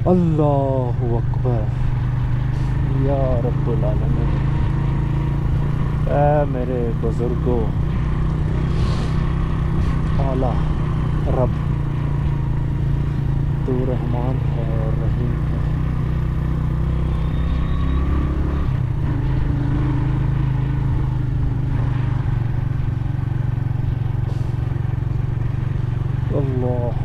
اللہ اکبر یا رب العالمین، اے میرے بزرگوں، اعلیٰ رب تو رحمان ہے اور رحیم ہے۔ اللہ اکبر۔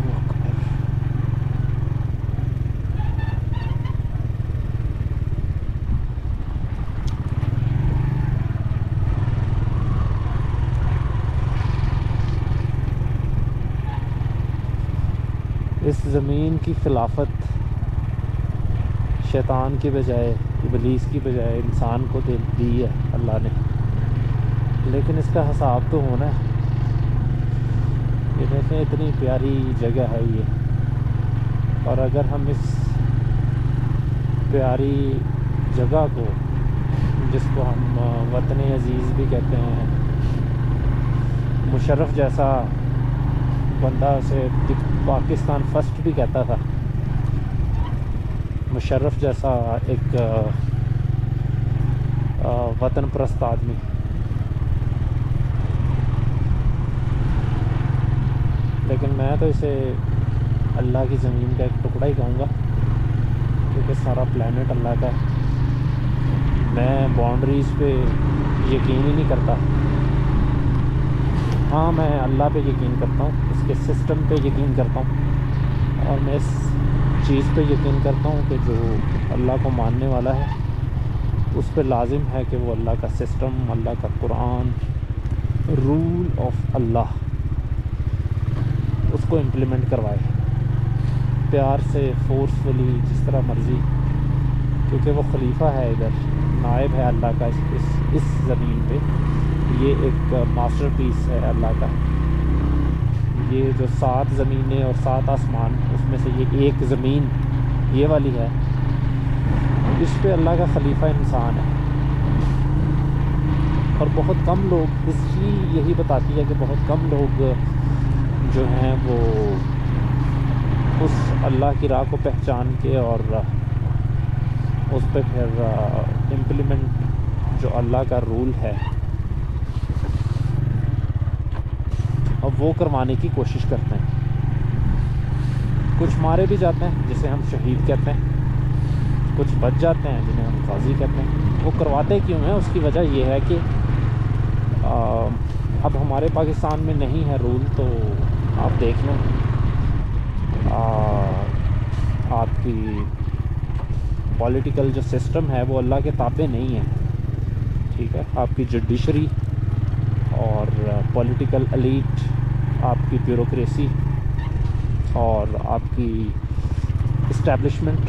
اس زمین کی خلافت شیطان کی بجائے، ابلیس کی بجائے انسان کو دی ہے اللہ نے، لیکن اس کا حساب تو ہونا ہے۔ یہ دیکھیں اتنی پیاری جگہ ہے یہ، اور اگر ہم اس پیاری جگہ کو، جس کو ہم وطن عزیز بھی کہتے ہیں، مشرف جیسا بندہ اسے پاکستان فرسٹ بھی کہتا تھا، مشرف جیسا ایک وطن پرست آدمی، لیکن میں تو اسے اللہ کی زمین کا ایک ٹکڑا ہی کہوں گا، کیونکہ سارا پلانٹ اللہ کا ہے۔ میں باؤنڈریز پہ یقین ہی نہیں کرتا۔ ہاں، میں اللہ پہ یقین کرتا ہوں، اس کے سسٹم پہ یقین کرتا ہوں، اور میں اس چیز پہ یقین کرتا ہوں کہ جو اللہ کو ماننے والا ہے اس پہ لازم ہے کہ وہ اللہ کا سسٹم، اللہ کا قرآن، رول آف اللہ، اس کو امپلیمنٹ کروائے، پیار سے، فورسفلی، جس طرح مرضی، کیونکہ وہ خلیفہ ہے، ادھر نائب ہے اللہ کا اس زمین پہ۔ یہ ایک ماسٹر پیس ہے اللہ کا، یہ جو 7 زمینیں اور 7 آسمان، اس میں سے یہ ایک زمین یہ والی ہے، اس پہ اللہ کا خلیفہ انسان ہے۔ اور بہت کم لوگ، ہسٹری یہی بتاتی ہے کہ بہت کم لوگ جو ہیں وہ اس اللہ کی راہ کو پہچان کے اور اس پہ پھر امپلیمنٹ جو اللہ کا رول ہے اب وہ کروانے کی کوشش کرتے ہیں۔ کچھ مارے بھی جاتے ہیں جسے ہم شہید کہتے ہیں، کچھ بچ جاتے ہیں جنہیں ہم غازی کہتے ہیں۔ وہ کرواتے کیوں ہیں؟ اس کی وجہ یہ ہے کہ اب ہمارے پاکستان میں نہیں ہے رول، تو آپ دیکھ لیں، آپ کی پولیٹیکل جو سسٹم ہے وہ اللہ کے تابع نہیں ہے، ٹھیک ہے؟ آپ کی جوڈیشری اور پولیٹیکل ایلیٹ، آپ کی بیوروکریسی اور آپ کی اسٹیبلشمنٹ،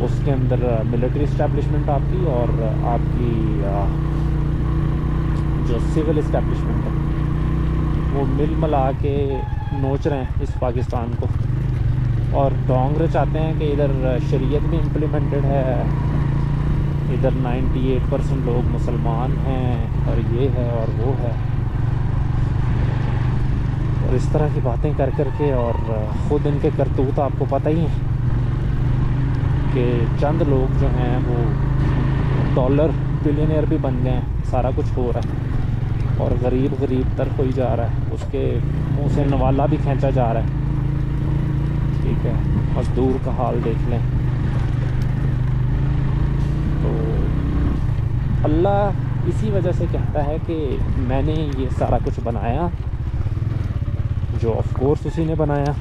اس کے اندر ملٹری اسٹیبلشمنٹ آپ کی، اور آپ کی جو سول اسٹیبلشمنٹ ہے، وہ مل ملا کے نوچ رہے ہیں اس پاکستان کو، اور ڈونگرے چاہتے ہیں کہ ادھر شریعت بھی امپلیمنٹڈ ہے، ادھر 98% لوگ مسلمان ہیں، اور یہ ہے اور وہ ہے، اور اس طرح کی باتیں کر کر کے، اور خود ان کے کرتوت آپ کو پتہ ہی ہیں کہ چند لوگ جو ہیں وہ ڈالر بلینئر بھی بن گئے ہیں، سارا کچھ ہو رہا ہے، اور غریب تر ہوئی جا رہا ہے، اس کے منہ سے نوالا بھی کھینچا جا رہا ہے، ٹھیک ہے؟ مزدور کا حال دیکھ لیں۔ تو اللہ اسی وجہ سے کہتا ہے کہ میں نے یہ سارا کچھ بنایا، جو آف کورس اسی نے بنایا،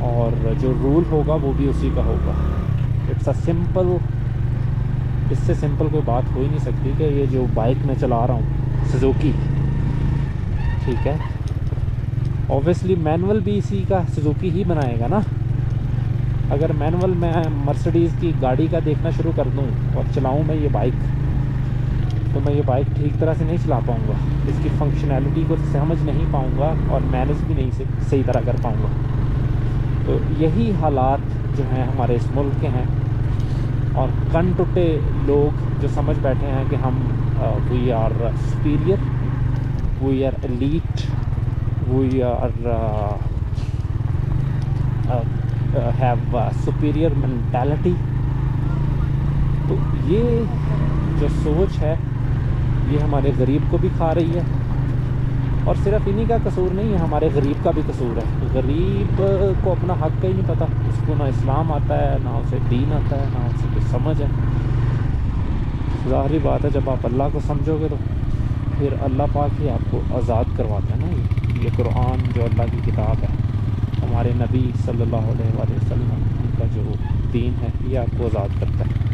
اور جو رول ہوگا وہ بھی اسی کا ہوگا۔ اٹس اے سمپل، اس سے سمپل کوئی بات ہو ہی نہیں سکتی کہ یہ جو بائک میں چلا رہا ہوں سوزوکی، ٹھیک ہے، اوبویسلی مینول بھی اسی کا سوزوکی ہی بنائے گا نا۔ اگر مینول میں مرسڈیز کی گاڑی کا دیکھنا شروع کر دوں اور چلاؤں میں یہ بائک، تو میں یہ بائک ٹھیک طرح سے نہیں چلا پاؤں گا، اس کی فنکشنالٹی کو سمجھ نہیں پاؤں گا، اور مینیج بھی نہیں صحیح طرح کر پاؤں گا۔ تو یہی حالات جو ہیں ہمارے اس ملک کے ہیں، اور کن ٹوٹے لوگ جو سمجھ بیٹھے ہیں کہ ہم we are superior, we are elite, we are have superior mentality. تو یہ جو سوچ ہے یہ ہمارے غریب کو بھی کھا رہی ہے, اور صرف انہی کا قصور نہیں ہے, ہمارے غریب کا بھی قصور ہے. غریب کو اپنا حق کا ہی نہیں پتہ, اس کو نہ اسلام آتا ہے, نہ اسے دین آتا ہے, نہ اسے کچھ سمجھ ہے. ظاہری بات ہے جب آپ اللہ کو سمجھو گے تو پھر اللہ پاک ہی آپ کو آزاد کرواتا ہے نا. یہ قرآن جو اللہ کی کتاب ہے, ہمارے نبی صلی اللہ علیہ وآلہ وسلم ان کا جو دین ہے, یہ آپ کو آزاد کرتا ہے.